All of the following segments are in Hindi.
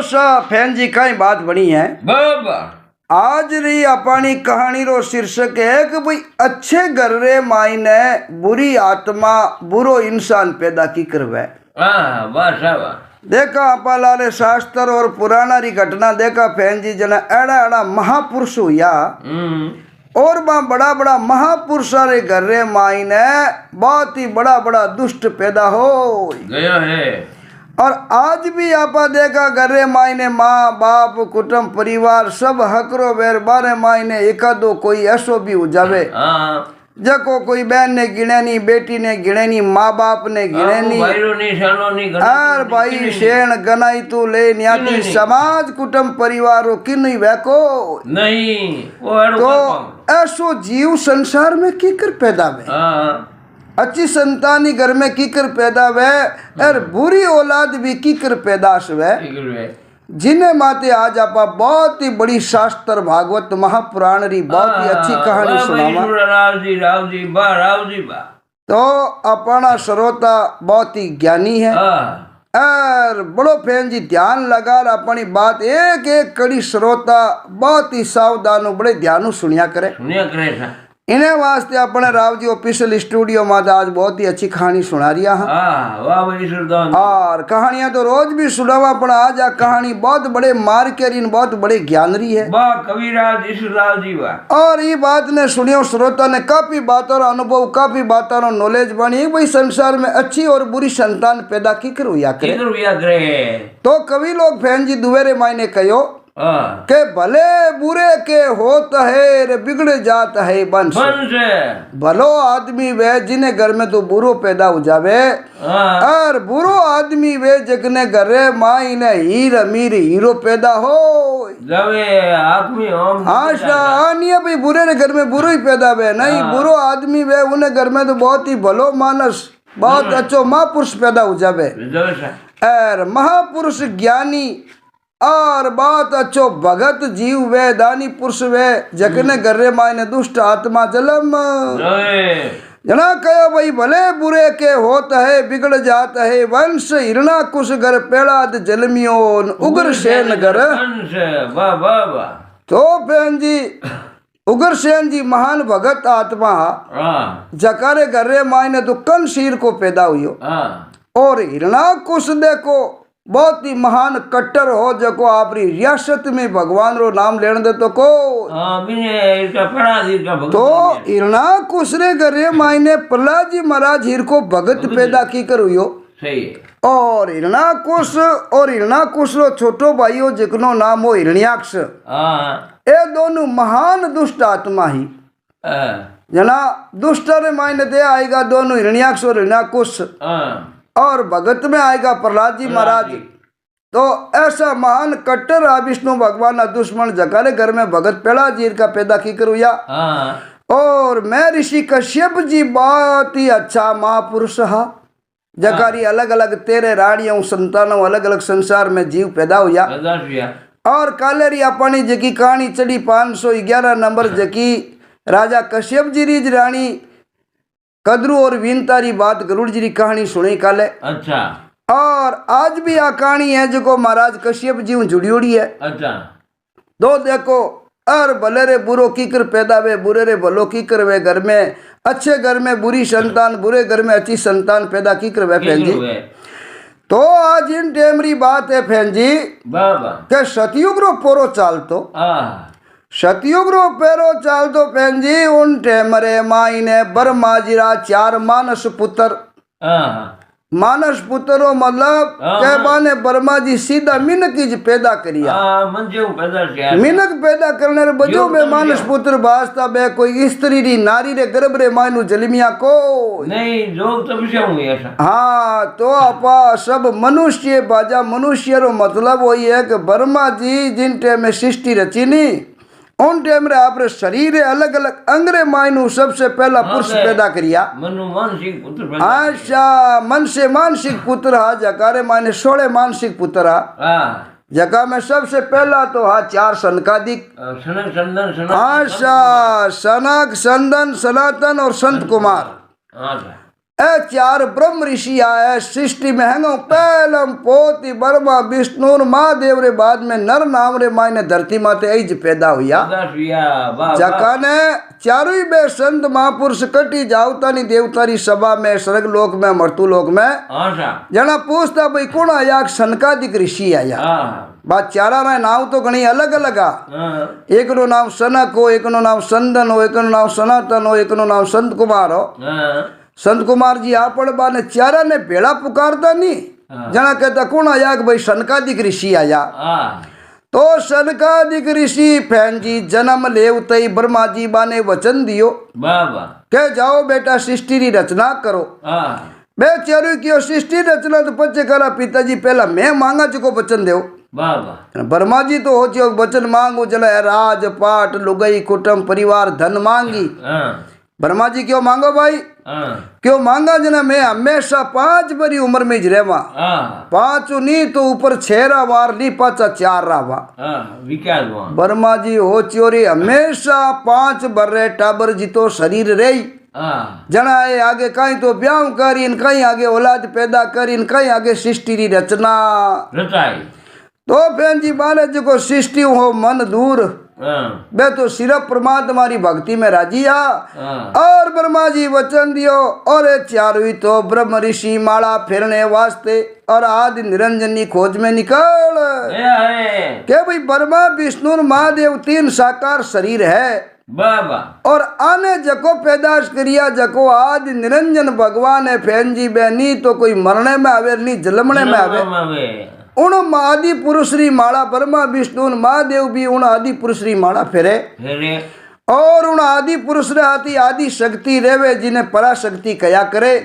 सा फैन जी कई बात बनी है बाबा आज री अपनी कहानी रो शीर्षक है कि भाई अच्छे घर रे मायने बुरी आत्मा बुरो इंसान पैदा की करवे। हाँ वाह वाह देखा आपा लाले शास्त्र और पुराना री घटना देखा फैन जी जना एड़ा एड़ा महापुरुष हुआ और बड़ा बड़ा महापुरुषा रे घर रे मायने बहुत ही बड़ा बड़ा दुष्ट पैदा हो गया है। और आज भी आपा देखा घर रे मायने माँ बाप कुटुंब परिवार सब हकरो वेर बारे मायने एकादो कोई ऐसो भी हो जावे जको कोई बहन ने गिने नहीं बेटी ने गिने नहीं माँ बाप ने गिने नहीं और भाई शेण गनाई तू ले न्याती समाज कुटुंब परिवार किन वैको नहीं तो ऐसो जीव संसार में कीकर पैदा वे अच्छी संतानी घर में कीकर पैदा वे और बुरी औलाद भी कीकर पैदाश वे जिन्हें माते आज आपा बहुत ही बड़ी शास्त्र भागवत महापुराण री बहुत ही अच्छी कहानी सुनावा। राव जी तो अपना श्रोता बहुत ही ज्ञानी है और बड़ो फैन जी ध्यान लगा अपनी बात एक एक कड़ी श्रोता बहुत ही सावधान बड़े ध्यान सुनिया करे इन्हें वास्ते अपने राव जी ऑफिशियल स्टूडियो में आज बहुत ही अच्छी कहानी सुना रही है और कहानियां तो रोज भी सुनावा पर आज आ कहानी बहुत बड़े मार के रिन बहुत बड़े ज्ञान रही है कविराज ईश्वरलाल जी और ये बात ने सुनियो श्रोता ने काफी बातों अनुभव काफी बातों नॉलेज बनी भाई संसार में अच्छी और बुरी संतान पैदा की करे तो कवि लोग फैन जी दुवेरे मायने कहो के भले बुरे के होत है रे बिगड़ जात है वंश भलो आदमी वे जिन्हें घर में तो बुरो पैदा हो जावे और बुरो आदमी वे जिसने घरे माई ने हीर अमीर हीरो पैदा हो जावे आदमी आनिया भाई बुरे रे घर में बुरो ही पैदा वे नहीं बुरो आदमी वे उन्हें घर में तो बहुत ही भलो मानस बहुत अच्छो महापुरुष पैदा हो जावे और महापुरुष ज्ञानी और बहुत अच्छो भगत जीव वे दानी पुरुष वे जकने गर्रे मायने दुष्ट आत्मा जलम जना कहो भाई भले बुरे के होत है बिगड़ जात है वंश हिरणा कुश घर पेड़ाद जलमियोन उग्र सेन घर तो बहन जी उग्र सेन जी महान भगत आत्मा जकारे गर्रे मायने तो कन शीर को पैदा हुई और हिरणा कुश देखो बहुत ही महान कट्टर हो जको आपरी रियासत में भगवान रो नाम लेने दे तो को तो इरना कुसरे घरे मायने प्रहलाद जी महाराज हिर को भगत पैदा की कर हुई और हिरणा कुश रो छोटो भाईओ जिकनो नाम हो हिरण्याक्ष ये दोनों महान दुष्ट आत्मा ही जना दुष्ट रे मायने दे आएगा दोनों हिरण्याक्ष और हिरण्याकुश और भगत में आएगा प्रहलाद जी महाराज तो ऐसा महान कट्टर विष्णु भगवान दुश्मन जकारे घर में भगत पेड़ा जी का पैदा की कर हुआ और मैं ऋषि कश्यप जी बहुत ही अच्छा महापुरुष हा जकारी अलग अलग तेरे रानियों संतानों अलग अलग संसार में जीव पैदा हुआ और कालेरी अपनी जकी कहानी चढ़ी 511 नंबर जकी राजा कश्यप जी री रानी कदरू और वीनतारी बात गरुड़ जी की कहानी सुनी काले अच्छा और आज भी आ कहानी है जो महाराज कश्यप जी जुड़ी उड़ी है अच्छा दो देखो और भले रे बुरो की कर पैदा वे बुरे रे भलो की कर वे घर में अच्छे घर में बुरी संतान बुरे घर में अच्छी संतान पैदा की कर वे फैन जी तो आज इन टेमरी बात है फैन जी के सतयुग रो पोरो चाल तो सतयुग रो पेरो चाल तो फैन जी उन टेमरे माई ने ब्रह्मा जीरा 4 मानस पुत्र मानस पुत्रो मतलब के बाने ब्रह्मा जी सीधा मिनक जी पैदा करिया मिनक पैदा करने रे बजो में मानस पुत्र वास्ता बे कोई स्त्री री नारी रे गर्भ रे मायनु जलमिया को नहीं जो तब से हुई ऐसा हाँ तो अपा सब मनुष्य बाजा मनुष्य रो मतलब वही है कि ब्रह्मा जी जिन टाइम में सृष्टि रची नी उन टाइम रे आप शरीर अलग अलग अंगरे मायनु सबसे पहला पुरुष पैदा करिया अच्छा मन से मानसिक पुत्र हा जकारे मायने 16 मानसिक पुत्र हा जगह में सबसे पहला तो हा 4 सनकादिक अच्छा सनक संदन सनातन और संत कुमार ए चार ब्रह्म ऋषि आए सृष्टि में हैंगो पहलम पोती ब्रह्मा विष्णु और महादेव रे बाद में नर नाम रे मायने धरती माते ऐज पैदा हुआ जका ने चारों ही बे संत महापुरुष कटी जावतानी देवतारी सभा में स्वर्ग लोक में मृत्यु लोक में जना पूछता भाई कौन आया सनकादिक ऋषि आया बात चारा ना नाम तो घणी अलग अलग आ एक नो नाम सनक हो एक नो नाम संदन हो एक नो नाम सनातन हो एक नो नाम संत कुमार हो संत कुमार जी आपड़ बाने चारा ने भेड़ा पुकारता नहीं जना कहता कौन आया कि भाई सनकादिक ऋषि आया तो सनकादिक ऋषि फैन जी जन्म लेवते ब्रह्मा जी बाने वचन दियो के जाओ बेटा सृष्टि री रचना करो बे चारू की सृष्टि रचना तो पचे करा पिताजी पहला मैं मांगा चुको वचन दो ब्रह्मा जी तो हो चुको वचन मांगो जला राज पाट लुगाई कुटुंब परिवार धन मांगी ब्रह्मा जी क्यों मांगो भाई क्यों मांगा जना मैं हमेशा 5 बरी उम्र में ज रेवा 5 नहीं तो ऊपर 6 वार ली पाचा 4 रावा ब्रह्मा जी हो चोरी हमेशा 5 बर्रे टाबर जी तो शरीर रही जना ये आगे कहीं तो ब्याह करी इन कहीं आगे औलाद पैदा करी इन कहीं आगे सृष्टि री रचना तो बहन जी माने जो सृष्टि हो मन दूर बे तो सिर्फ परमात्मा री भक्ति में राजी आ और ब्रह्मा जी वचन दियो और चारों तो ब्रह्म ऋषि माला फेरने वास्ते और आदि निरंजनी खोज में निकल के भाई ब्रह्मा विष्णु महादेव 3 साकार शरीर है और आने जको पैदाश करिया जको आदि निरंजन भगवान है फैन जी बहनी तो कोई मरने में आवे नहीं जलमने में आवे उन आदि पुरुष री माला ब्रह्मा विष्णु महादेव भी उन आदि पुरुष री माला फेरे और उन आदि पुरुष रे हाथी आदि शक्ति रेवे जिन्हें पराशक्ति कया करे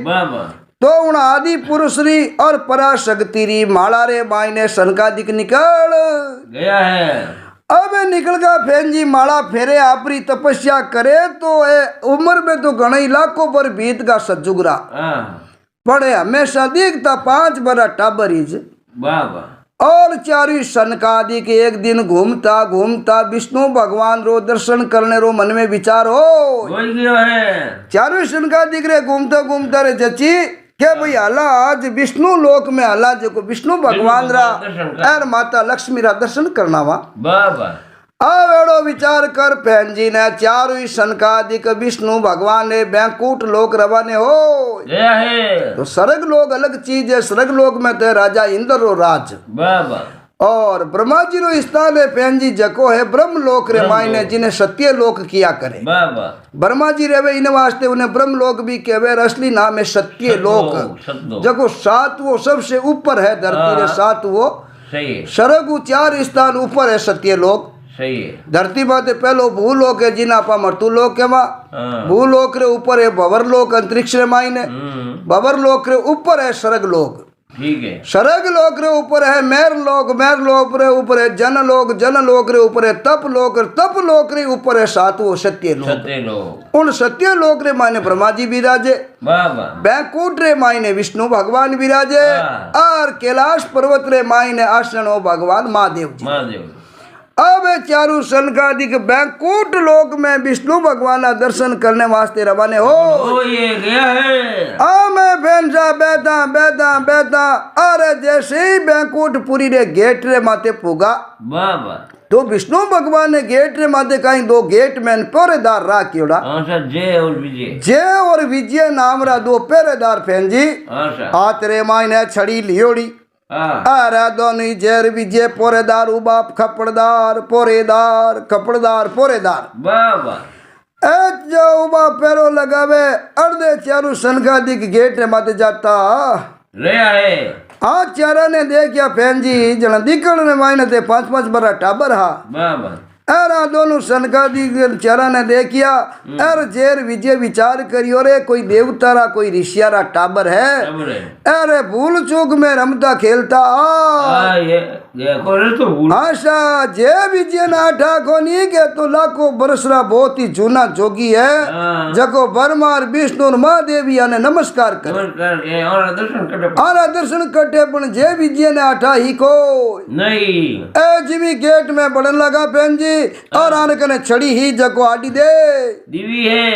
तो उन आदि पुरुष री और पराशक्ति री माला रे मायने सनकादिक निकल गया है अब निकल गया फैन जी माला फेरे आपरी तपस्या करे तो उम्र में तो घणे लाखों पर बीत का सजुगरा पड़े हमेशा दिखता 5 बड़ा टाबरीज और चारों सनकादि के एक दिन घूमता घूमता विष्णु भगवान रो दर्शन करने रो मन में विचार हो चारों सनकादि के घूमता घूमता रे जची क्या भाई आला आज विष्णु लोक में आला जो विष्णु भगवान रा और माता लक्ष्मी रा दर्शन करना वा आवेड़ो विचार कर बहन जी ने चारों ही सनकादिक विष्णु भगवान ने बैंकुट लोक रवाने हो तो स्वर्ग लोक अलग चीज है स्वर्ग लोक में तो राजा इंद्र रो राज और ब्रह्मा जी रो स्थान है बहन जी जको है ब्रह्म लोक रे मायने जिन्हें सत्य लोक किया करे ब्रह्मा जी रेवे इन वास्ते उन्हें ब्रह्म लोक भी कहवे असली नाम है सत्य लोक जको 7वां सबसे ऊपर है धरती रे 7वां स्वर्ग 4 स्थान ऊपर है सत्य लोक सही है धरती माते पहलो भूलोक है जिना पा मृत्यु लोक है वहाँ भूलोक रे ऊपर है भवर लोक अंतरिक्ष रे मायने भवर लोक रे ऊपर है स्वर्ग लोक ठीक है स्वर्ग लोक रे ऊपर है मेर लोक रे ऊपर है जन लोक रे ऊपर है तप लोक रे ऊपर है 7वां सत्य लोक उन सत्य लोक रे मायने ब्रह्मा जी विराजे बैंकुट रे मायने विष्णु भगवान विराजे और कैलाश पर्वत रे मायने आसन हो भगवान महादेव जी अब चारू सनकादिक बैंकुट लोक में विष्णु भगवान दर्शन करने वास्ते रवाने हो ये गया है मैं बेंजा बेदा अरे जैसे ही बैंकुट पूरी रे गेट रे माते पुगा तो विष्णु भगवान ने गेट रे माते कहीं 2 गेट में पहरेदार राखियोड़ा जय और विजय नाम रा 2 पहरेदार फैन जी हाथ रे मायने छड़ी लियोड़ी अरे दोनों जेर विजय पोरेदार उबाप खपड़दार पोरेदार जो उबा पैरो लगावे अर्धे चारू सनकादिक गेट रे माते जाता रे आए चारा ने देखिया फैन जी जना दिकड़ ने मायने ते 5 बड़ा टाबर हा अरे दोनों सनकादिक चारा ने देखिया अरे जेर विजय विचार करियो रे कोई देवतारा कोई ऋषियारा टाबर है अरे भूल चूक में रमता खेलता आशा जे विजय ना ठाको नहीं के तो लाखों बरसरा बहुत ही जूना जोगी है जको बरमार विष्णु महादेवी ने नमस्कार करे आरा दर्शन कटे पण जे विजय ने आठा ही को नहीं जिमी गेट में बढ़न लगा बहन जी और आने कने छड़ी ही जको आडी दे दीवी है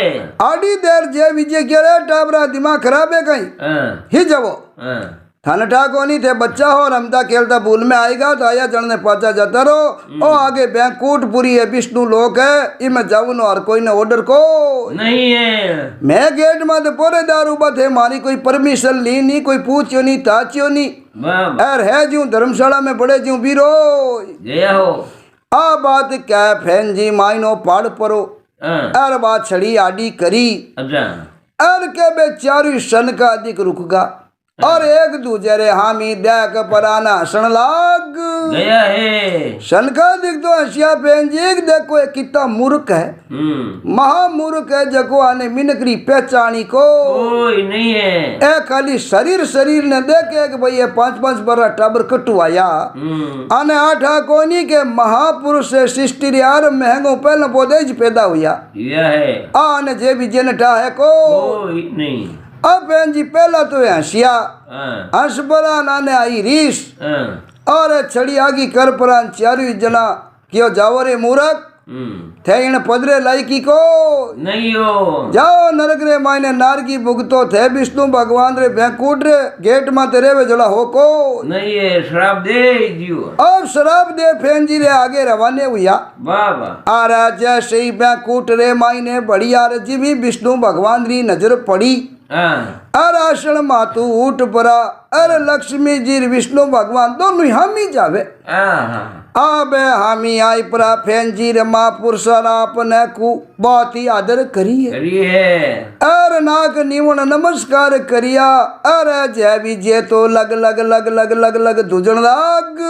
आडी देर जे विजय के रे टाबरा दिमाग खराब है कहीं ही जवो थाने ठाको नहीं थे बच्चा हो रमता खेलता भूल में आएगा तो आया जड़ने पाचा जाता रहो ओ आगे बैंकूट पूरी है विष्णु लोक है इमे जाऊ नो और कोई ने ऑर्डर को नहीं है मैं गेट में तो पूरे दारू थे मारी कोई परमिशन ली नहीं कोई पूछियो नहीं ताचियो नहीं एर है जू धर्मशाला में बड़े जू बीरो जया हो आ बात क्या फैन जी माइनो पाड़ परो एर बात छड़ी आडी करी अच्छा एर के बेचारू सन का अधिक रुकगा और एक दूजे रे हामी देख पराना हसन लाग गया है शनका दिख तो हसिया पेन जी देखो कितना मूर्ख है महामूर्ख है जको आने मिनकरी पहचानी को कोई नहीं है ए खाली शरीर शरीर ने देखे कि भाई ये 5-5 बरा टाबर कटुआया आने आठा कोनी के महापुरुष से सृष्टि यार महंगो पहले पौधे पैदा हुआ है आने जे भी जन है कोई नहीं अब बहन जी पहला तो हंसिया हंस बरा नाने आई रीस और छड़ी आगी कर परान चारू जना क्यों जाओ रे मूर्ख थे इन पदरे लायकी को नहीं हो जाओ नरक रे मायने नारगी भुगतो थे विष्णु भगवान रे बैंकूट रे गेट में तेरे वे जला हो को नहीं है श्राप दे दियो अब शराब दे फेन जी रे आगे रवाने हुआ बाबा आ रहा जैसे ही बैंकूट रे मायने बढ़िया रे जी भी विष्णु भगवान री नजर पड़ी अरे आसन मातू उठ परा अरे लक्ष्मी जी विष्णु भगवान दोनों ही हम ही जावे आबे हामी आई परा फैन जी रे महापुरुष आपने को बहुत ही आदर करिए अरे नाक निवण नमस्कार करिया अरे जय भी जे तो लग लग लग लग लग लग दुजन लाग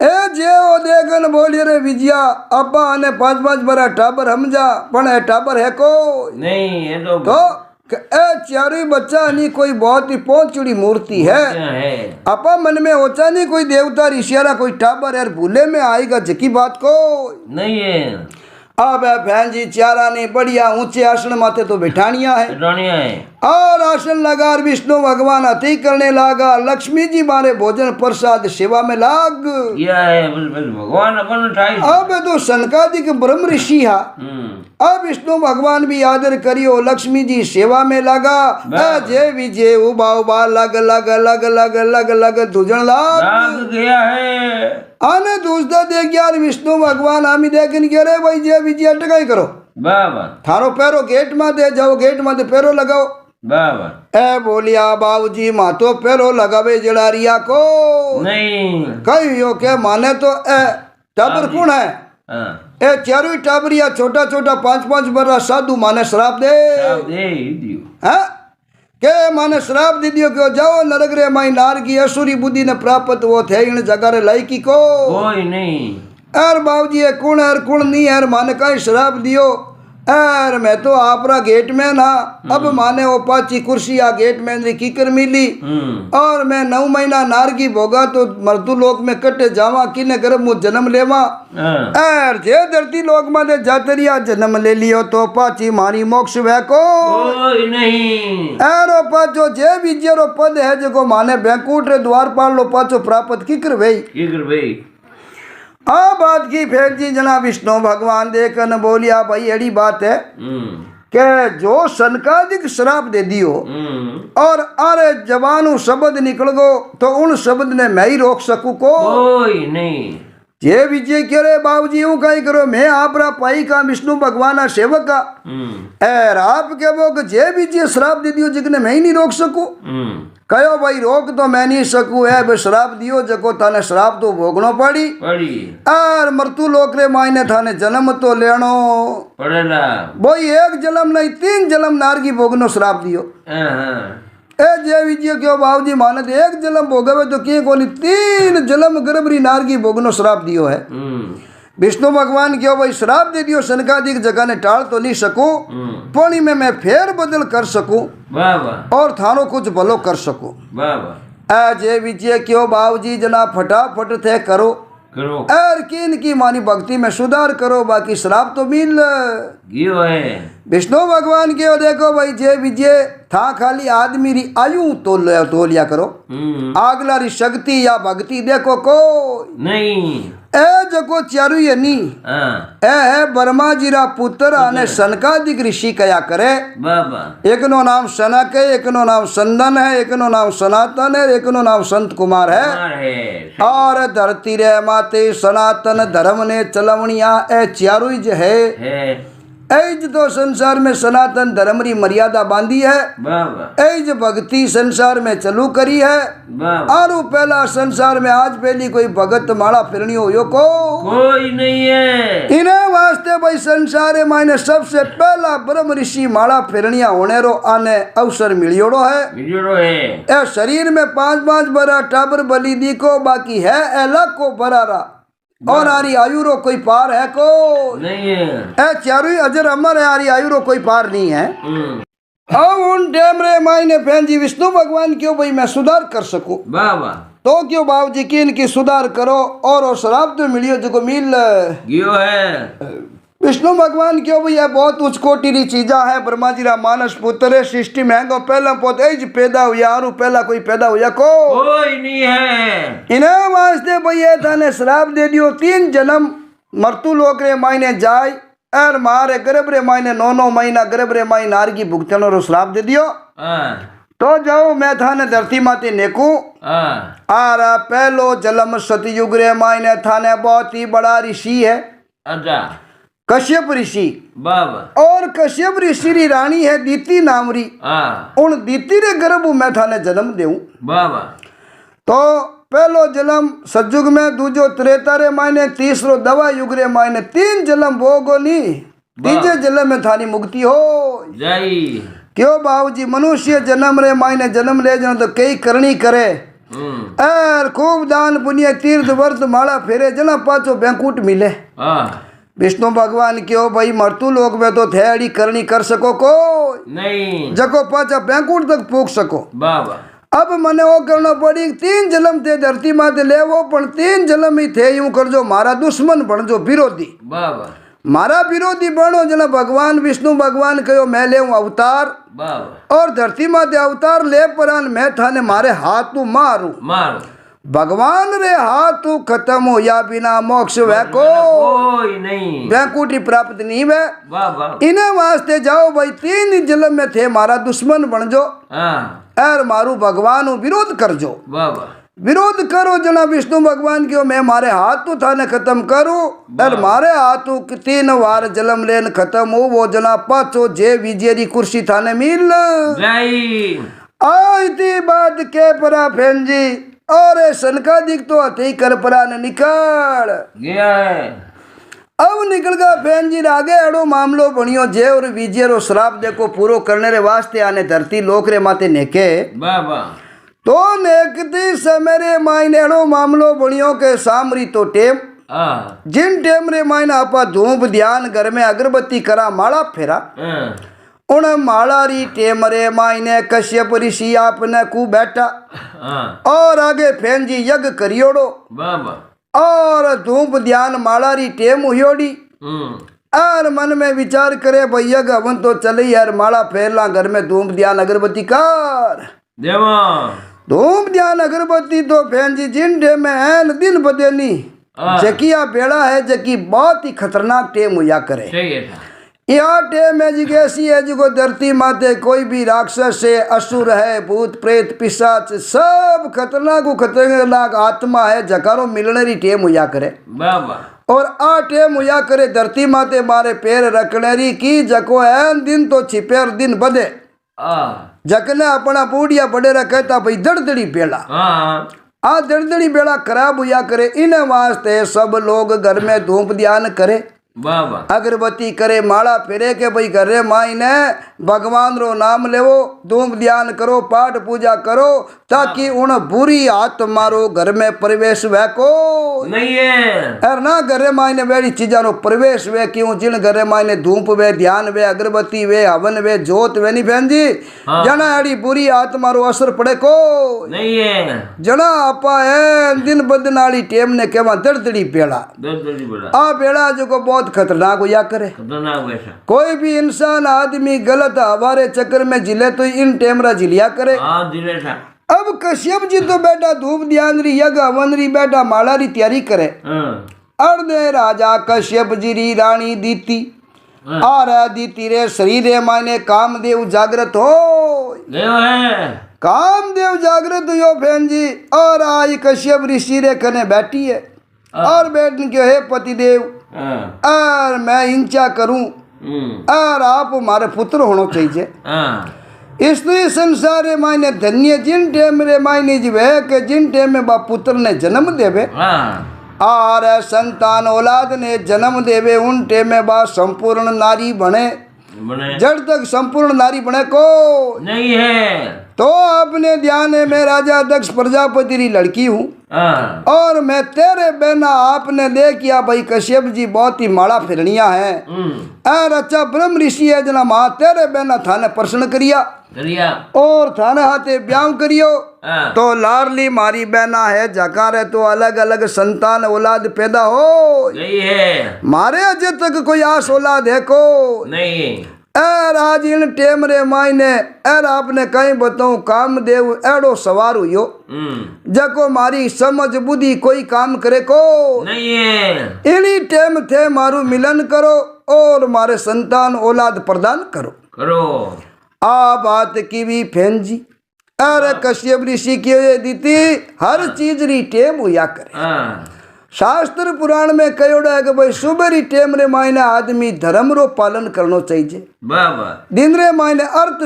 ए जे ओ देखन बोलिए रे विजया अब्बा ने 5-5 बरा टाबर हम जा पण ए टाबर है को नहीं है तो ए चारी बच्चा नहीं कोई बहुत ही पहुंचड़ी मूर्ति है अपा मन में होचा नहीं कोई देवता ऋषियारा कोई टाबर यार भूले में आएगा जकी बात को नहीं है अब बहन जी चारा ने बढ़िया ऊंचे आसन माथे तो बिठानिया है और आसन लगा विष्णु भगवान अति करने लगा लक्ष्मी जी मारे भोजन प्रसाद सेवा में लाग भगवान अपन अब तो सनकादिक ब्रह्म ऋषि है अब विष्णु भगवान भी आदर करियो लक्ष्मी जी सेवा में लगा जय विजय उबा उबा लग लग लग लग लग लग दुजन लाग गया है आने दूसरा देख यार विष्णु भगवान आमी देखन के रे भाई जय विजय अटकाई करो बाबा थारो पैरो गेट में दे जाओ गेट में दे पैरो लगाओ बाबा ए बोलिया बाबूजी मातो पैरो लगावे जड़ारिया को नहीं कहियो के माने तो ए टाबर कौन है ए चारू टाबरिया छोटा छोटा 5-5 बरा साधु माने श्राप दे दियो के माने श्राप दे दियो क्यों जाओ नरक रे माई नार की असुरी बुद्धि ने प्राप्त वो थे इन जगह रे लायकी को कोई नहीं यार बाबूजी है कौन है कौन नहीं है माने कहीं श्राप दियो यार मैं तो आपरा गेट में ना अब माने वो पाची कुर्सी आ गेट में की कर मिली और मैं 9 महीना नारगी भोगा तो मर्दू लोक में कटे जावा किने कर मु जन्म लेवा यार जे धरती लोक में जातरिया जन्म ले लियो तो पाची मारी मोक्ष वे को कोई नहीं यार पाचो जे विजयरो पद है जो माने बैंकूट रे द्वारपाल लो पाचो प्राप्त की कर भाई आ बात की फेर जी जना विष्णु भगवान देखन बोलिया भाई एड़ी बात है के जो सनकादिक श्राप दे दियो और अरे जबानू शब्द निकल गो तो उन शब्द ने मैं ही रोक सकू को कोई नहीं जे विजय करे बाबूजी यूं कहीं करो मैं आपरा पाई का विष्णु भगवान सेवक का एर आप के वो जे विजय श्राप दे दियो जिकने मैं ही नहीं रोक सकू कहो भाई रोक तो मैं नहीं सकू है बे श्राप दियो जको थाने श्राप तो भोगनो पड़ी और मृत्यु लोक रे मायने थाने जन्म तो लेनो पड़ेला भाई एक जन्म नहीं 3 जन्म नारगी भोगनो श्राप दियो ए जे विजय क्यों बाबूजी माने एक जन्म भोगवे तो किए कोनी 3 जन्म गर्भरी नारगी भोगनो श्राप दियो है विष्णु भगवान क्यों भाई श्राप दे दियो सनकादिक जगह ने टाल तो नहीं सकू पानी में मैं फेर बदल कर सकूं और थानो कुछ भलो कर सकूं जे विजय क्यों बाबूजी जना फटाफट थे करो और किन की मानी भक्ति में सुधार करो बाकी श्राप तो मिल विष्णु भगवान क्यों देखो भाई जे विजय था खाली आदमी री आयु तो लिया करो आगला री शक्ति या भक्ति देखो को नहीं ए जको चारू यनी हाँ ए है ब्रह्मा जी रा पुत्र आने सनकादिक ऋषि कया करे। बाबा एक नो नाम सनक है, एक नो नाम संदन है, एक नो नाम सनातन है, एक नो नाम संत कुमार है। कुमार है और धरती रे माते सनातन धर्म ने चलवनिया ए चारू ज है। ऐज तो संसार में सनातन धर्म री मर्यादा बांधी है। बाबा ऐज भक्ति संसार में चलू करी है। बाबा आरु पहला संसार में आज पहली कोई भगत माला फिरनी हो यो को कोई नहीं है। इन्हें वास्ते भाई संसार मायने सबसे पहला ब्रह्म ऋषि माला फिरनिया होने रो आने अवसर मिलियोड़ो है। मिलियोड़ो है ए शरीर में 5-5 बरा टाबर बली दी को बाकी है ए लाख को बरारा और आरी आयु रो कोई पार है को नहीं है। ए चारू अजर अमर है, आरी आयु रो कोई पार नहीं है। अब उन टाइम रे मायने बहन जी विष्णु भगवान क्यों भाई मैं सुधार कर सकूं बाबा तो क्यों बाबू जी की इनकी सुधार करो और शराब तो मिलियो जो मिल गियो है। विष्णु भगवान क्यों भैया बहुत उच्च कोटि री चीजा है। ब्रह्मा जी रा मानस पुत्र है, सृष्टि महंगो पहला पोत एज पैदा हुआ आरु पहला कोई पैदा हुआ को कोई नहीं है। इन्हें वास्ते भैया थाने श्राप दे दियो 3 जन्म मृत्यु लोक रे मायने जाय और मारे गर्भ रे मायने 9 महीना गर्भ रे मायने नारगी भुगतनो रो श्राप दे दियो। तो जाओ मैं थाने धरती माते नेकू आरा पहलो जन्म सतयुग रे मायने थाने बहुत ही बड़ा ऋषि है। अच्छा कश्यप ऋषि बाबा और कश्यप ऋषि री रानी है दीति नामरी। उन दीति रे गर्भ में थाने जन्म देऊं बाबा। तो पहलो जन्म सतयुग में, दूजो त्रेता रे मायने, तीसरो दवा युग रे मायने 3 जन्म भोगो नी तीजे जन्म में थानी मुक्ति हो जाई। क्यों बाबूजी मनुष्य जन्म रे मायने जन्म ले जाओ तो कई करनी करे और खूब दान पुण्य तीर्थ व्रत माला फेरे जना पाचो बैंकुट मिले। विष्णु भगवान क्यों भाई मृत्यु लोक में तो थेड़ी करनी कर सको को नहीं जको पाचा बैंकुट तक पूछ सको बाबा। अब मने वो करना पड़ी 3 जन्म थे धरती माते ले वो पण 3 जन्म ही थे यूं कर जो मारा दुश्मन बन जो विरोधी बाबा। मारा विरोधी बनो जना भगवान विष्णु भगवान कहो मैं ले अवतार बाबा और धरती माते अवतार ले परान मैं थाने मारे हाथ तू मारू भगवान रे हाथ तू खत्म हो या बिना मोक्ष वे कोई नहीं वैकुंठी प्राप्त नहीं वे बाबा। इन्हें वास्ते जाओ भाई 3 जन्म में थे मारा दुश्मन बन जो और मारू भगवान विरोध कर जो बाबा। विरोध करो जना विष्णु भगवान क्यों मैं मारे हाथ तो थाने खत्म करूं और मारे हाथ तो 3 बार जन्म लेन खत्म हो वो जना पाचो जे विजेरी कुर्सी थाने मिल आई थी बात के परा फैन जी और सनकादिक तो अति कर परा ने निकल गया है। अब निकल गया फैन जी आगे अड़ो मामलो बनियो जे और विजय रो श्राप देखो पूरो करने रे वास्ते आने धरती लोक रे माते नेके बाबा। तो नेकती समय रे मायने अड़ो मामलो बनियो के सामरी तो टेम जिन टेम रे मायने आपा धूप ध्यान घर में अगरबत्ती करा माला फेरा उन माला री टेम रे मायने कश्यप ऋषि आपने कू बैठा और आगे फैन जी यज्ञ करियोड़ो बाबा। और धूप ध्यान माला री टेम हुयोड़ी और मन में विचार करे भैया हवन तो चले यार माला फेरला घर में धूप ध्यान अगरबत्ती कर देवा। धूप ध्यान अगरबत्ती तो फैन जी जिन टेम में है दिन बदेनी जकिया बेड़ा है जकी बहुत ही खतरनाक टेम हुआ करे। यह टेम है जी कैसी है जी को धरती माते कोई भी राक्षस है असुर है भूत प्रेत पिशाच सब खतरनाक आत्मा है जकारो मिलने री टेम हुआ करे बाबा। और आ टेम हुआ करे धरती माते मारे पैर रखने री की जको है दिन तो छिपेर दिन बदे जकने अपना बूढ़िया बड़े कहता भाई दड़दड़ी बेड़ा आ दड़दड़ी बेड़ा खराब हुआ करे। इन वास्ते सब लोग घर में धूप ध्यान करे बाबा अगरबत्ती करे माला फेरे के भाई घरे मायने भगवान रो नाम लेवो धूप ध्यान करो पाठ पूजा करो ताकि उन बुरी आत्मा रो घर में प्रवेश वे को नहीं है और ना घरे मायने वेड़ी चीजा रो प्रवेश वे क्यों जिन घरे मायने धूप वे ध्यान वे अगरबत्ती वे हवन वे जोत वे नहीं बहन जी जना एड़ी बुरी आत्मा रो असर पड़े को नहीं है। जना आपा है दिन बदन वाली टेम ने केवा दड़दड़ी बेड़ा आ बेड़ा जो को बहुत खतरनाक हुआ करे। कोई भी इंसान आदमी गलत हमारे चक्कर में जिले तो इन टेमरा जिलिया करे। अब कश्यप जी तो बेटा धूप ध्यान री यज्ञ हवन री बेटा माला री तैयारी करे अर्धे राजा कश्यप जी री रानी दीति और दीति रे शरीर मायने कामदेव जागृत हो गयो है। कामदेव जागृत हुयो बहन जी। और आई कश्यप ऋषि रे कने बैठी है और बैठने के हे पतिदेव और मैं इंचा करूं और आप हमारे पुत्र होना चाहिए। स्त्री संसार रे मायने धन्य जिन टेम रे मायने जी है कि जिन टेम में बाप पुत्र ने जन्म देवे और संतान औलाद ने जन्म देवे उन टेम में बा संपूर्ण नारी बने। जब तक संपूर्ण नारी बने को नहीं है तो अपने ध्यान में राजा दक्ष प्रजापति री लड़की हूँ और मैं तेरे बिना आपने देखिया भाई कश्यप जी बहुत ही माड़ा फिरनिया है और अच्छा ब्रह्म ऋषि है जना माँ तेरे बिना थाने प्रश्न करिया और थाने हाथे ब्याह करियो तो लाडली मारी बहना है जकारे तो अलग अलग संतान औलाद पैदा हो नहीं है। मारे अजय तक कोई आस औलाद है को नहीं। एर आज इन टेम रे मायने एर आपने कहीं बताऊं कामदेव एड़ो सवार हुयो जको मारी समझ बुद्धि कोई काम करे को नहीं है। इन्हीं टेम थे मारू मिलन करो और मारे संतान औलाद प्रदान करो। आ बात की भी फैन जी अरे कश्यप ऋषि की दीती हर चीज री टेम हुआ करे। शास्त्र पुराण में कहोड़ा है कि भाई सुबह री टेम रे मायने आदमी धर्म रो पालन करना चाहिए। दिन रे मायने अर्थ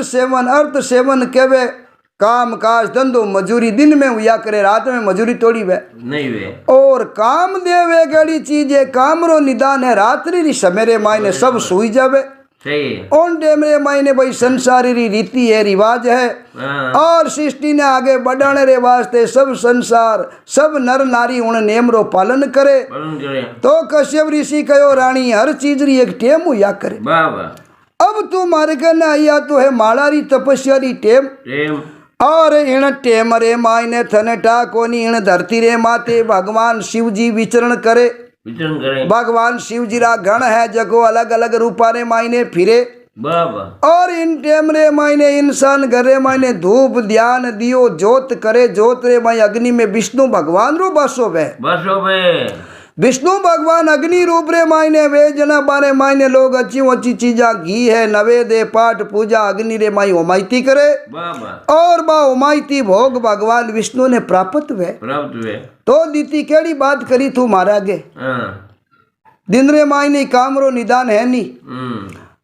सेवन केवे काम काज धंधो मजूरी दिन में हुआ करे रात में मजूरी तोड़ी वे नहीं वे। और काम देवे गड़ी चीज है काम रो निदान है रात्रि री समेरे मायने सब सोई जावे उन टेम रे मायने भाई संसारी री रीति है रिवाज है और सृष्टि ने आगे बढ़ाने रे वास्ते सब संसार सब नर नारी उन नियम रो पालन करे। तो कश्यप ऋषि कहो रानी हर चीज री एक टेम हुआ करे। अब तू मारे कहना आया तो है माला री तपस्या री टेम और इन टेम रे मायने थने टाकोनी इन धरती रे माते भगवान शिव जी विचरण करे। भगवान शिव जी रा गण है जगो अलग अलग रूपा रे मायने फिरे और इन टेम रे मायने इंसान घरे मायने धूप ध्यान दियो जोत करे। जोत रे माय अग्नि में विष्णु भगवान रो बसो वे विष्णु भगवान अग्नि रूप रे मायने वे जना बारे मायने लोग अच्छी चीजा घी है नवेदे पाठ पूजा अग्नि रे माई उमाइती करे और बा उमाइती भोग भगवान विष्णु ने प्राप्त वे। तो दीती केड़ी बात करी तू मारा गे दिन रे मायने कामरो निदान है नी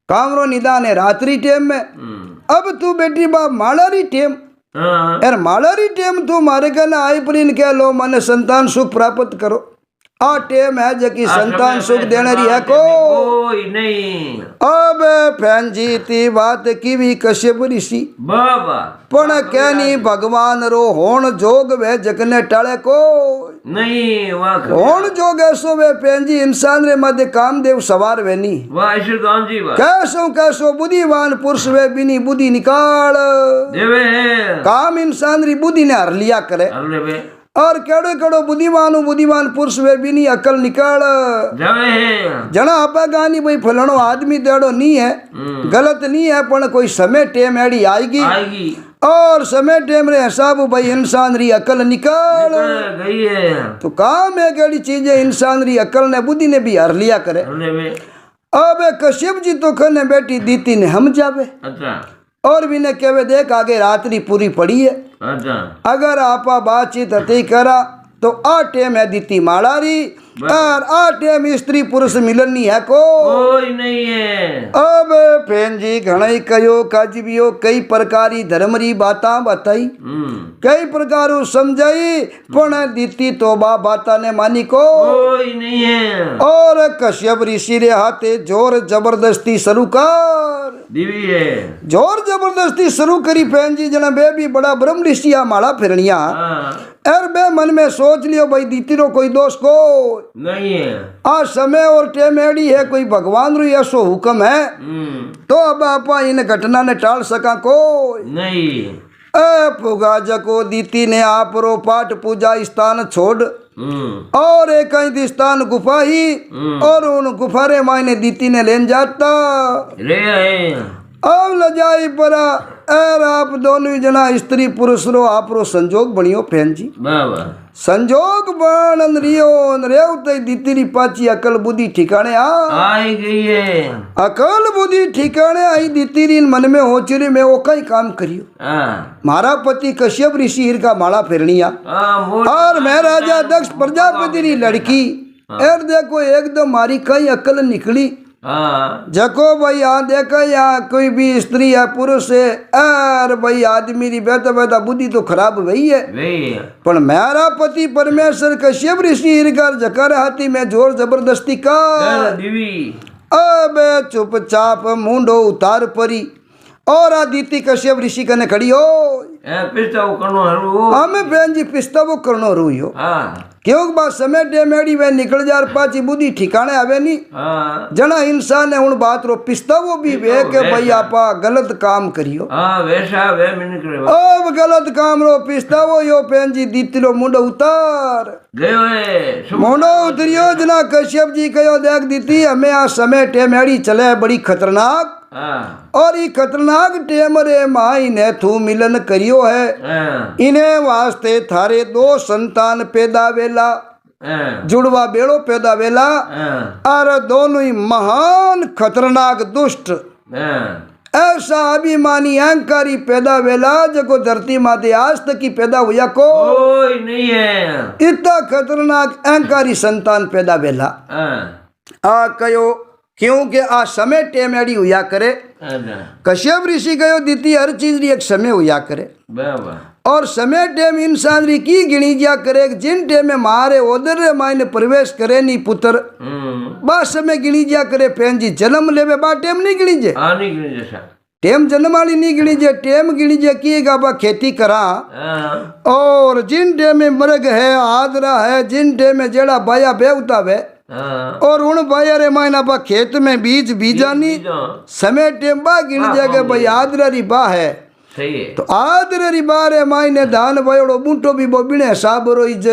कामरो निदान है रात्रि टेम में। अब तू बेटी बा मालारी टेम यार मालारी टेम तू मारे कहना आई प्रीन कह लो मन संतान सुख प्राप्त करो। आ टेम है जकी संतान सुख देने रही है कोई नहीं। अब फैन जी ती बात की भी कश्यप ऋषि पण कहनी भगवान रो होण जोग वे जकने टाले को नहीं होण जोग ऐसो वे फैन जी इंसान रे मध्य कामदेव सवार वे नी कैसो बुद्धिवान पुरुष वे बिनी बुद्धि निकाल काम इंसान री बुद्धि ने हर लिया करे और केड़ो केड़ो बुद्धिमान पुरुष वे भी नहीं अकल निकाल जना आपा गानी भाई फलानो आदमी देड़ो नहीं है गलत नहीं है पण कोई समय टेम एड़ी आएगी और समय टेम रे हिसाब भाई इंसान री अकल निकाल गई है। तो काम है केड़ी चीज है इंसान री अकल ने बुद्धि ने भी हर लिया करे। अब कश्यप जी तो खने बेटी दीती ने हम जावे और भी ने कहवे देख आगे रात्रि पूरी पड़ी है अगर आपा बातचीत हती करा तो आ टेम है दीती माड़ारी और आ टेम स्त्री पुरुष मिलन नहीं है कोई नहीं है। अब फैन जी घणई कयो काजबियो कई प्रकारी धर्मरी बाता बताई कई प्रकारों समझाई पण दीती तो बाता ने मानी कोई नहीं है। और कश्यप ऋषि रे हाथे जोर जबरदस्ती शुरू कर दीवी है जोर जबरदस्ती शुरू करी फैन जी जना बे भी बड़ा ब्रह्म ऋषि माला फिरनिया और बे मन में सोच लियो भाई दीती रो कोई दोष को नहीं है। आज समय और टेम एड़ी है कोई भगवान रो ऐसो हुक्म है तो अब आपा इन घटना ने टाल सका को नहीं। पुगा जको दीती ने आप रो पाठ पूजा स्थान छोड़ और एक स्थान गुफा ही और उन गुफा रे मायने दीती ने लेन जाता अब लजाई परा एर आप दोनों जना स्त्री पुरुष रो आप रो संजोग बनियो फैन जी बाबा संजोग बन रियो रेव तई दीतीरी पाची अकल बुद्धि ठिकाने आई गई है अकल बुद्धि ठिकाने आई दीतीरी मन में हो चिरी मैं वो कई काम करियो मारा पति कश्यप ऋषि हिर का माला फेरनिया और मैं राजा दक्ष प्रजापति री लड़की एर देखो एकदम मारी कई अकल निकली जको भाई यहाँ देखा यहाँ कोई भी स्त्री है पुरुष है अर भाई आदमी री बैठा बैठा बुद्धि तो खराब वही है पर मेरा पति परमेश्वर कश्यप ऋषि हिरकार जकर हाथी में जोर जबरदस्ती का अब चुपचाप मुंडो उतार परी और आदित्य कश्यप ऋषि कने खड़ी हो हमें बहन जी पिस्ता वो करनो रुइयो क्यों बात समय डेमेड़ी वे निकल जार पाची बुद्धि ठिकाने आवे नी जना इंसान है उन बात रो पिस्ता वो भी वे के भाई आपा गलत काम करियो वैसा वे में निकले अब गलत काम रो पिस्ता वो यो बहन जी दीतिलो मुंडो उतार गयो है मुंडो उतरियो जना कश्यप जी कहो देख दीती हमें आ समय डेमेड़ी चले बड़ी खतरनाक और ये खतरनाक टेम रे माई ने थू मिलन करियो है इन्हें वास्ते थारे दो संतान पैदा वेला जुड़वा बेड़ो पैदा वेला और दोनों ही महान खतरनाक दुष्ट ऐसा अभिमानी अहंकारी पैदा वेला जको धरती माते आज तक की पैदा हुआ कोई नहीं है इतना खतरनाक अहंकारी संतान पैदा वेला आ कयो क्योंकि आ समय टेम एडी हुआ करे कश्यप ऋषि गयो दीती हर चीज री एक समय हुआ करे और समय टेम इंसान री की गिणी जा करे जिन टेम में मारे ओदर रे मायने प्रवेश करे नी पुत्र बा समय गिणी जा करे पेन जी जन्म लेवे बा टेम नहीं गिणी जे टेम जन्म वाली नहीं गिणी जे टेम गिणी जे की बा खेती करा और जिन टेम में मृग है आदरा है जिन टेम में जेड़ा बाया बेवता वे और उन बाया मायना बा खेत में बीज बीजानी समय टेम बा गिन जाके भाई आदरी बा है सही है तो आदरी बा रे मायने धान बयोड़ो बूटो भी बो बिने साब रोइज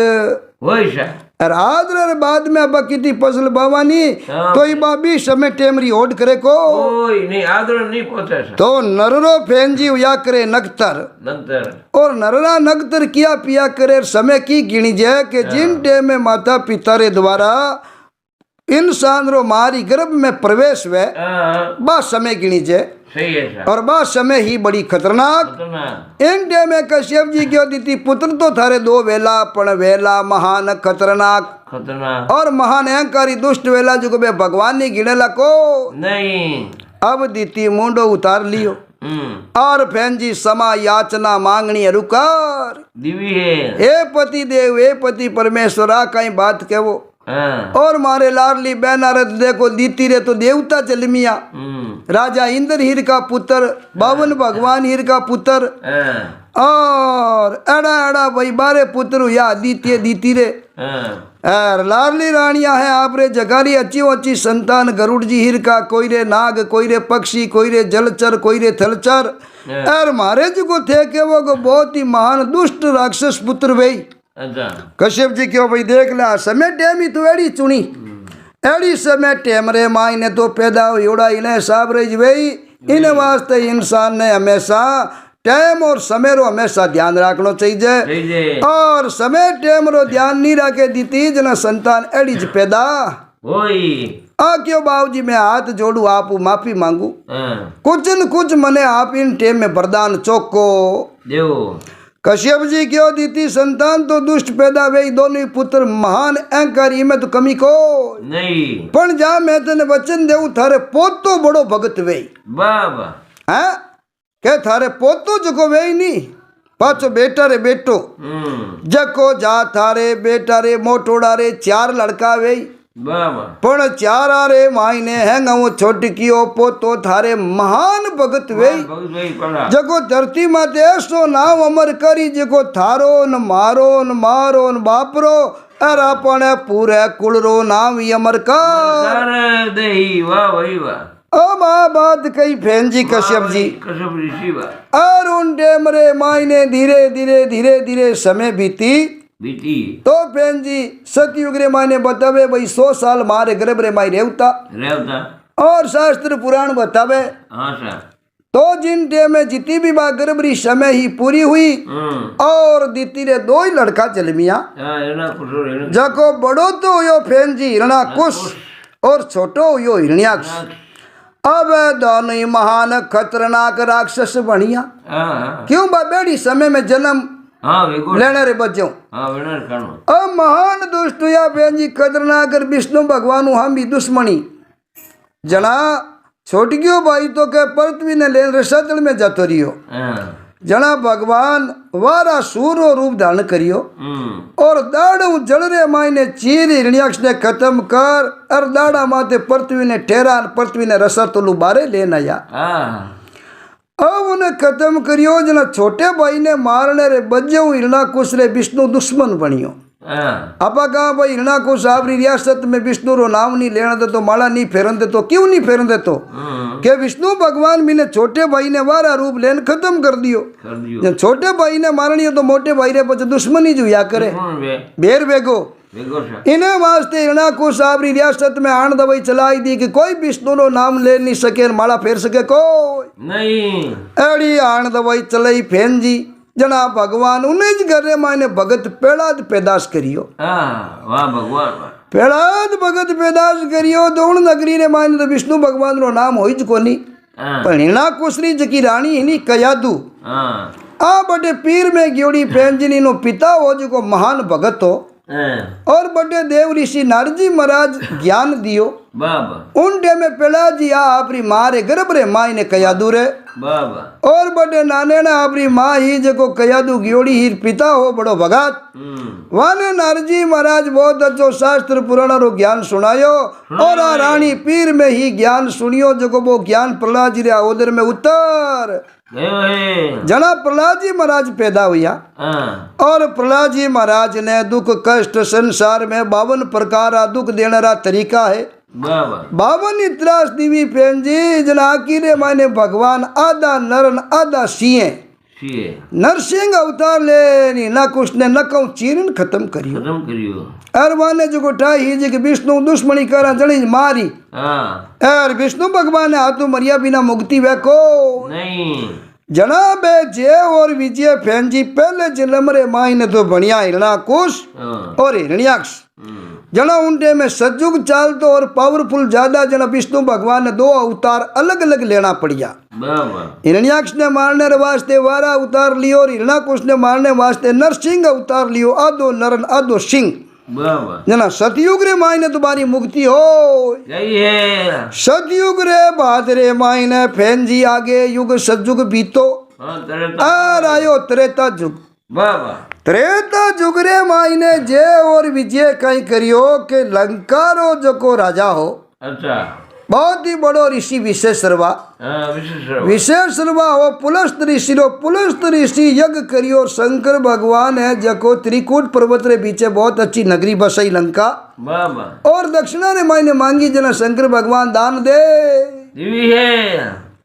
और आदर बाद में अब कितनी फसल बावानी तो ये बाबी समय टेम री ओड करे को नहीं आदर नहीं पहुंचे तो नररो फैन जी या करे नक्तर और नररा नक्तर किया पिया करे समय की गिनी जाए कि जिन टेम में माता पिता रे द्वारा इंसान रो मारी गर्भ में प्रवेश वे बा समय गिनी जे और बा समय ही बड़ी खतरनाक इन डे में कश्यप जी क्यों दीती पुत्र तो थारे दो वेला पण वेला महान खतरनाक और महान अहंकारी दुष्ट वेला जो बे भगवान ने गिनेला को नहीं अब दीती मुंडो उतार लियो और फैन जी समा याचना मांगनी रुकार दिवी है हे पति देव हे पति परमेश्वरा कहीं बात कहवो और मारे लाडली बैनारत देखो दीती रे तो देवता जलमिया राजा इंद्र हीर का पुत्र बावन भगवान हीर का पुत्र और एड़ा एड़ा भाई बारे पुत्र या दीती रे लाडली रानिया है आप रे जगारी अच्छी अच्छी संतान गरुड़ जी हीर का कोई रे नाग कोई रे पक्षी कोई रे जलचर कोई रे थलचर और महाराज को थे के वो बहुत ही महान दुष्ट राक्षस पुत्र भाई कश्यप जी क्यों भाई देख ला समय टेम ही तो एड़ी चुनी एड़ी समय टेम रे माई ने तो पैदा होड़ा इन्हें साब रही भाई इन वास्ते इंसान ने हमेशा टाइम और समय रो हमेशा ध्यान रखना चाहिए और समय टाइम रो ध्यान नहीं रखे दीती जना संतान एड़ी ज पैदा आ क्यों बाबूजी मैं हाथ जोड़ू आप माफी मांगू कुछ न कुछ मने आप इन टाइम में वरदान चौको कश्यप जी क्यों दीती संतान तो दुष्ट पैदा वे दोनों पुत्र महान अहंकारी में तो कमी को नहीं पण जा मैं तने वचन देऊ थारे पोतो बड़ो भगत वे बाबा हैं के थारे पोतो जको वे नहीं पाछो बेटा रे बेटो जको जा थारे बेटा रे मोटोड़ा रे 4 लड़का वे पण 4 रे मायने है वो छोटकियो पोतो थारे महान भगत वे जको धरती माते ऐसो नाम अमर करी जको थारो न मारो न बापरो अर अपने पूरे कुल रो नाम अमर कर दही वाह भाई वाह अब बात कही फैन जी कश्यप जी और उन टेम रे मायने धीरे धीरे समय बीती तो फैन जी सतयुग रे मायने बतावे भाई 100 साल मारे गर्भ रे माई रेवता और शास्त्र पुराण बतावे तो जिन टेम में जितनी भी बात गर्भरी समय ही पूरी हुई और दीती रे 2 ही लड़का जलमिया जको बड़ो तो हुयो फेन जी हिरणाकुश और छोटो हुयो हिरण्याक्ष। अब दोनों ही महान खतरनाक राक्षस बनिया। क्यों बेड़ी समय में जन्म लेने रे बच्चों। अब महान दुष्ट हुआ फेन जी खतरनाक विष्णु भगवान हम भी दुश्मनी जना छोट गयो भाई तो के पृथ्वी ने लेन रसातल में जातो रियो जना भगवान वारा सूर रूप धारण करियो और दाड़ू जल रे मायने चीर हिरण्याक्ष ने खत्म कर और दाड़ा माते पृथ्वी ने ठहरा पृथ्वी ने रसातलू बारे लेन आया। अब उन्हें खत्म करियो जना छोटे भाई ने मारने रे बज्जो हिरणाकुश रे विष्णु दुश्मन बनियो। आपा कहा भाई हिरणाकुश आपरी रियासत में विष्णु रो नाम नहीं लेना दे तो माला नहीं फेरन दे तो क्यों नहीं फेरन दे तो के विष्णु भगवान भी ने छोटे भाई ने वारा रूप लेन खत्म कर दियो। जब छोटे भाई ने मारनी हो तो मोटे भाई रे बच दुश्मनी जो या करे बेर बेगो इन्हें वास्ते हिरणाकुश आपरी रियासत में आन दवाई चलाई दी कि कोई विष्णु रो नाम ले नहीं सके माला फेर सके कोई नहीं। एड़ी आन दवाई चलाई फेन जी जना भगवान उन्हें ज घर मायने भगत पेड़ाद पैदाश करियो। वाह भगवान पेड़ाद भगत पैदाश करियो तो उन नगरी रे मायने तो विष्णु भगवान रो नाम होई ज कोनी पर हिरणाकुश री जकी रानी हिनी कयादू आ बड़े पीर में ग्योड़ी पेंजनी नो पिता हो जो महान भगत हो और बड़े देव ऋषि नारजी महाराज ज्ञान दियो उन डे में पेड़ा जी आपरी माँ रे गर्भ रे माई ने कयादू रे और बड़े नाने ने आपरी माँ ही जको कयादू गियोड़ी ही पिता हो बड़ो भगत वाने नारजी महाराज बहुत अच्छो शास्त्र पुराण रो ज्ञान सुनायो और आ रानी पीर में ही ज्ञान सुनियो जको वो ज्ञान प्रहलाद जी रे उधर में उतर जना प्रहलाद जी महाराज पैदा हुआ और प्रहलाद जी महाराज ने दुख कष्ट संसार में 52 प्रकार का दुख देने का तरीका है 52 इतरास दिवी पेन जी जना की रे माने भगवान आधा नरन आधा सिंह नरसिंह अवतार ले हिरणाकुश ने नकौ चीरन खत्म करियो और माने जो गोठा ही जी विष्णु दुश्मनी करा जड़ी मारी और विष्णु भगवान ने हाथों मरिया बिना मुक्ति वे को नहीं जनाब जय और विजय फैन जी पहले जन्म रे माई ने तो बनिया हिरणाकुश और हिरण्याक्ष जना उनके में सतयुग चाल तो और पावरफुल ज्यादा जना विष्णु भगवान ने 2 अवतार अलग अलग लेना पड़िया। हिरण्याक्ष ने मारने वास्ते वारा अवतार लियो और हिरणाकुश ने मारने वास्ते नरसिंह अवतार लियो आधो नरन आधो सिंह जना सतयुग रे माई ने तुम्हारी मुक्ति हो सतयुग रे बाद रे माई ने फैन जी आगे युग सतयुग बीतो आ आयो त्रेता युग त्रेता युग रे माई ने जय और विजय कहीं करियो के लंका रो जको राजा हो बहुत ही बड़ो ऋषि विशेषरवा हो पुलस्त ऋषि रो पुलस्त ऋषि यज्ञ करियो शंकर भगवान है जको त्रिकूट पर्वत रे पीछे बहुत अच्छी नगरी बसई लंका और दक्षिणा रे मायने मांगी जना शंकर भगवान दान दे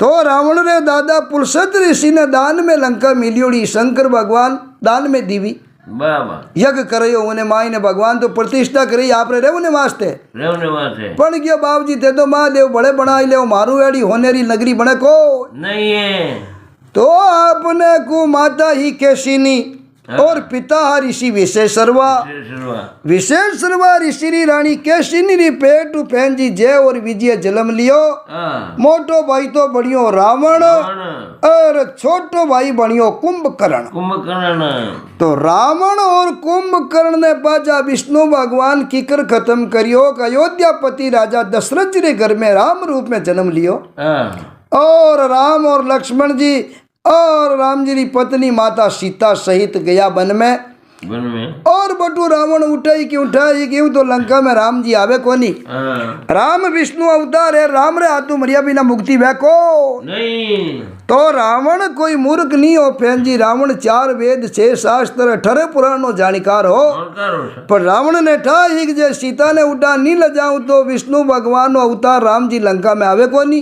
तो रावण रे दादा पुलस्त ऋषि ने दान में लंका मिलियोड़ी शंकर भगवान दान में दीवी यज्ञ करियो उन्हें माई ने भगवान तो प्रतिष्ठा करी आप रे उन्हें वास्ते पण गयो बाबू जी थे तो महादेव बड़े बनाई ले मारू एड़ी होनेरी नगरी बने को नहीं है तो आपने को माता ही केशिनी और पिता ऋषि विशेषरवा ऋषि रानी केशिनी री पेट फैन जी जय और विजय जन्म लियो मोटो भाई तो बनियो रावण और छोटो भाई बनियो कुंभकर्ण तो रावण और कुंभकर्ण ने बाजा विष्णु भगवान की कर खत्म करियो अयोध्यापति राजा दशरथ जी रे घर में राम रूप में जन्म लियो और राम और लक्ष्मण जी और राम जी की पत्नी माता सीता सहित गया वन में और बटू रावण उठाई क्यों तो लंका में राम जी आवे कोनी राम विष्णु अवतार है राम रे हाथों मरिया बिना मुक्ति वे को नहीं तो रावण कोई मूर्ख नहीं हो फैन जी रावण 4 वेद 6 शास्त्र 18 पुराण नो जानिकार हो पर रावण ने ठा ही जे सीता ने उठा नहीं ल जाऊं तो विष्णु भगवान नो अवतार राम जी लंका में आवे कोनी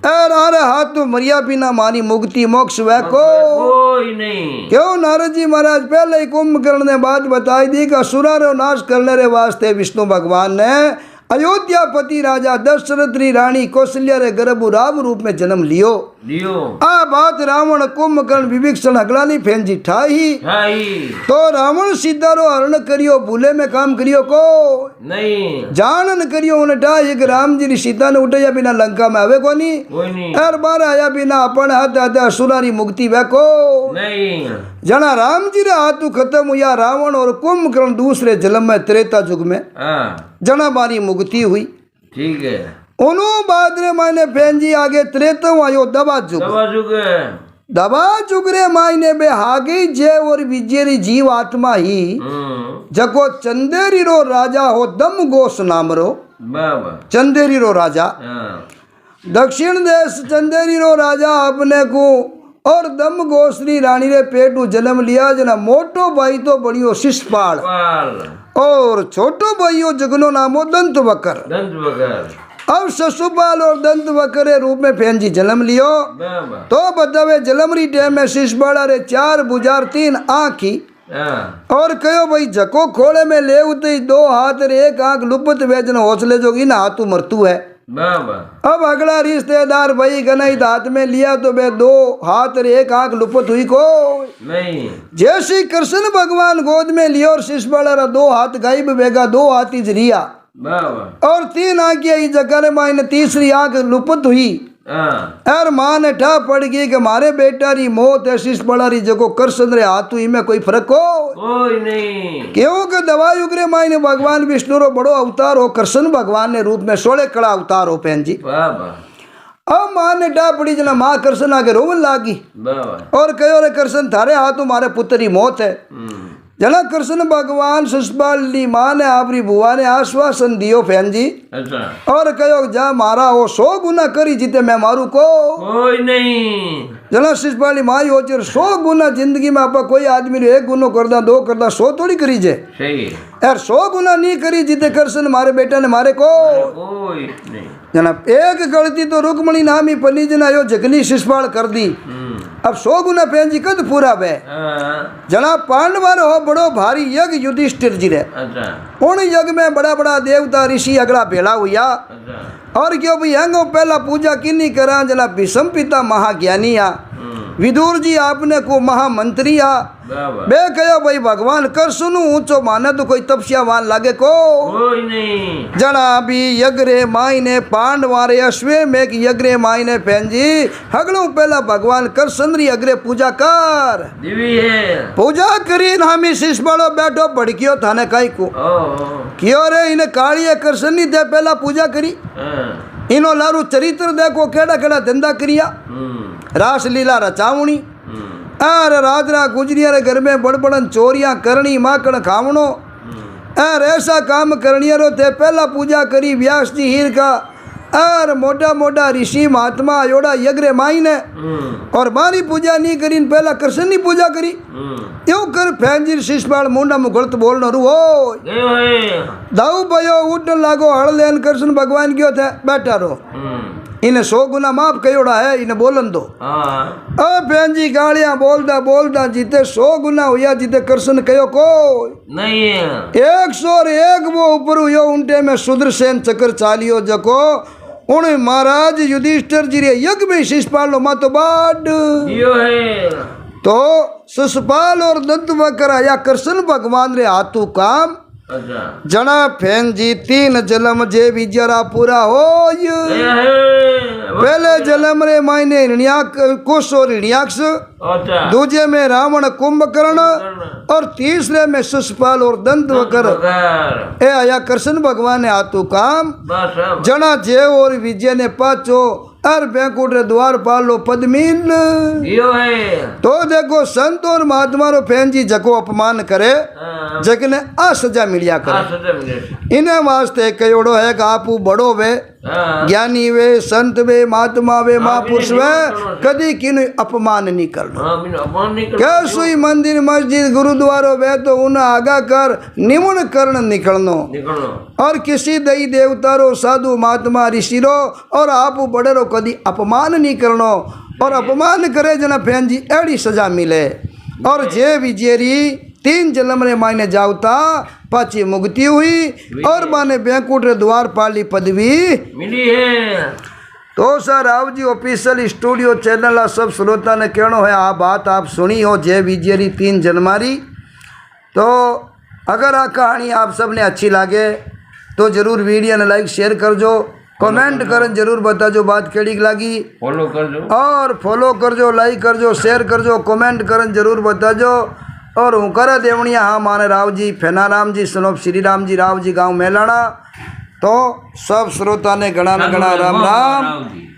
अरे हाथों मरिया बिना मानी मुक्ति मोक्ष वे कोई नहीं क्यों नारद जी महाराज पहले ही कुंभकर्ण ने बात बताई दी कि असुरा रो नाश करने रे वास्ते विष्णु भगवान ने अयोध्यापति राजा दशरथ री रानी कौशल्या रे गर्भ राम रूप में जन्म लियो। आ बात रावण कुंभकर्ण विभीषण अगलानी फेंजी ठाही तो रावण सीता रो हरण करियो भूले में काम करियो को नहीं जानन करियो उन ठाही कि राम जी री सीता ने उठया बिना लंका में आवे कोनी हर बार आया बिना अपन हाथ हाथ असुरारी मुक्ति वे को नहीं जना राम जी रे हाथू खत्म हुआ रावण और कुंभकर्ण दूसरे जन्म में त्रेता युग में जना बारी मुक्ति हुई। ठीक है उन्हों बाद रे मायने फेंजी आगे त्रेता आयो दबा जुग रे मायने बे हागे जय और विजयरी जीव आत्मा ही जको चंदेरी रो राजा हो दम गोस नाम रो चंदेरी रो राजा दक्षिण देश चंदेरी रो राजा अपने को और दम गोसरी रानी रे पेटू जन्म लिया जना मोटो भाई तो बड़ियो शिषपाल और छोटो भाईयो जगनो नामो दंत बकर अब ससुपाल और दंत बकर रूप में फेंजी जन्म लियो तो बतावे जलमरी टाइम में शिषपाल रे 4 बुझार 3 आँखी और कहो भाई जको खोले में ले उते 2 हाथ रे 1 आँख लुपत वेजन हौसले जोगी ना हाथू मरतू है। अब अगला रिश्तेदार भाई गनई हाथ में लिया तो बे 2 हाथ रे 1 आँख लुपत हुई को नहीं। जैसे कृष्ण भगवान गोद में लियो और शिषपाल 2 हाथ गायब बेगा 2 हाथी जरिया और 3 आँखियां ही जगह मायने तीसरी आँख लुपत हुई और माँ ने ठा पड़ गई कि हमारे बेटा री मौत है शिषपाल री जको कृष्ण रे हाथू ही में कोई फर्क हो कोई नहीं क्यों कि दवा युग रे मायने भगवान विष्णु रो बड़ो अवतार हो कृष्ण भगवान ने रूप में 16 कड़ा अवतार हो पेन जी। अब माँ ने डा पड़ी जना माँ कृष्ण आगे रोवन लागी और कहो रे कृष्ण थारे हाथों मारे पुत्र की मौत है। जना कृष्ण भगवान शिषपाल ली माँ ने आपरी बुआ ने आश्वासन दियो फैन जी और कहो जा मारा हो 100 गुना करी जीते मैं मारू को कोई नहीं। जना शिषपाल माँ ही हो 100 गुना जिंदगी में आप कोई आदमी 1 गुनो करदा 2 करदा 100 थोड़ी करी जे यार 100 गुना नहीं करी जीते कृष्ण मारे बेटा ने मारे को कोई नहीं। जना एक गलती तो रुक्मणी नामी पनी जना यो जगली शिषपाल कर दी अब 100 गुना पेन जी कद पूरा बे जना पांडवार हो बड़ो भारी यज्ञ युधिष्ठिर जी रे उन यज्ञ में बड़ा बड़ा देवता ऋषि अगला भेला हुआ और क्यों भाई हंगो पहला पूजा किन्नी करा जना भीष्म पिता महाज्ञानी आ विदुर जी आपने को महामंत्री आ बे कहो भाई भगवान कर सुनू ऊंचो माने तो कोई तपस्यावान लागे को कोई नहीं। जना भी यज्ञ रे मायने पांडवारे अश्वे में यज्ञ रे मायने पेन जी हगलो पहला भगवान कर संद्री अग्रे पूजा कर पूजा करी हमी शिषपालो बैठो भड़कियो थाने काई को क्यों रे इन्हें काली कृष्ण नी दे पहला पूजा करी इनो लारू चरित्र देखो केड़ा केड़ा धंधा करिया रास लीला रचावणी अरे राजरा गुजरिया रे घर में बड़ बड़न चोरियां करनी माकड़ खावणो अरे ऐसा काम करनिया रो थे पहला पूजा करी व्यास जी हीर का अरे मोटा मोटा ऋषि महात्मा योड़ा यज्ञ माईने और मारी पूजा नहीं करी पहला कृष्ण की पूजा करी क्यों कर फैंजी शिषपाल मुंडा में गलत बोलना रू हो दाऊ भयो उठन लागो हड़ लेन कृष्ण भगवान क्यों थे बैठा रो इन्हें 100 गुना माफ कयोड़ा है इन्हें बोलन दो अब बहन जी गालियां बोलदा जीते 100 गुना हुआ जीते कृष्ण कयो को नहीं 101 वो ऊपर हुयो उनटे में सुदर्शन चक्र चालियो जको उन महाराज युधिष्ठिर जी रे यज्ञ में शिषपाल लो मा तो बाड तो शिषपाल और दंत वकर आया कृष्ण भगवान रे हाथू काम जना फैन जी 3 जन्म जे भी जरा पूरा हो पहले जन्म रे मायने हिरण्याक कुश और हिरण्याक्ष दूजे में रावण कुंभकर्ण और तीसरे में शिषपाल और दंत वकर ए आया कृष्ण भगवान ने हाथू काम जना जे और विजय ने पाचो अर बैंकुट रे द्वार पाल लो पद्मीन तो देखो संत और महात्मा रो फैन जी जको अपमान करे जगने आ सजा मिलिया करे इन्हें वास्ते कयोड़ो है कि आपू बड़ो वे ज्ञानी वे संत वे महात्मा वे महापुरुष वे कदी किन अपमान नहीं करना कैसुई मंदिर मस्जिद गुरुद्वारो वे तो उन्हें आगा कर निमन करण निकलनो और किसी दई देवता रो साधु महात्मा ऋषि रो और आप बड़े रो कदी अपमान नहीं करनो और अपमान करे जना फैन जी एड़ी सजा मिले और जे विजेरी 3 जन्म रे मायने जावता पाची मुक्ति हुई और माने बैंकुट रे द्वार पाली पदवी मिली है। तो sir Rao ji official studio channel आ सब श्रोता ने कहना है आ बात आप सुनी हो जय विजयरी 3 जनवरी। तो अगर आ कहानी आप सब ने अच्छी लागे तो जरूर वीडियो ने लाइक शेयर करजो, कमेंट करन जरूर बताजो बात केड़ी लागी, फॉलो करजो और फॉलो करजो, लाइक करजो, शेयर करजो, कमेंट करन जरूर बताजो। और हूँ करे देवणिया हाँ माने राव जी फेनाराम जी सनोप श्री राम जी राव जी गाँव मेलाना। तो सब श्रोता ने घना राम राम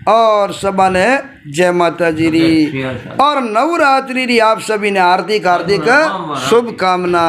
और सबा ने जय माता जी री और नवरात्रि री आप सभी ने हार्दिक शुभकामना।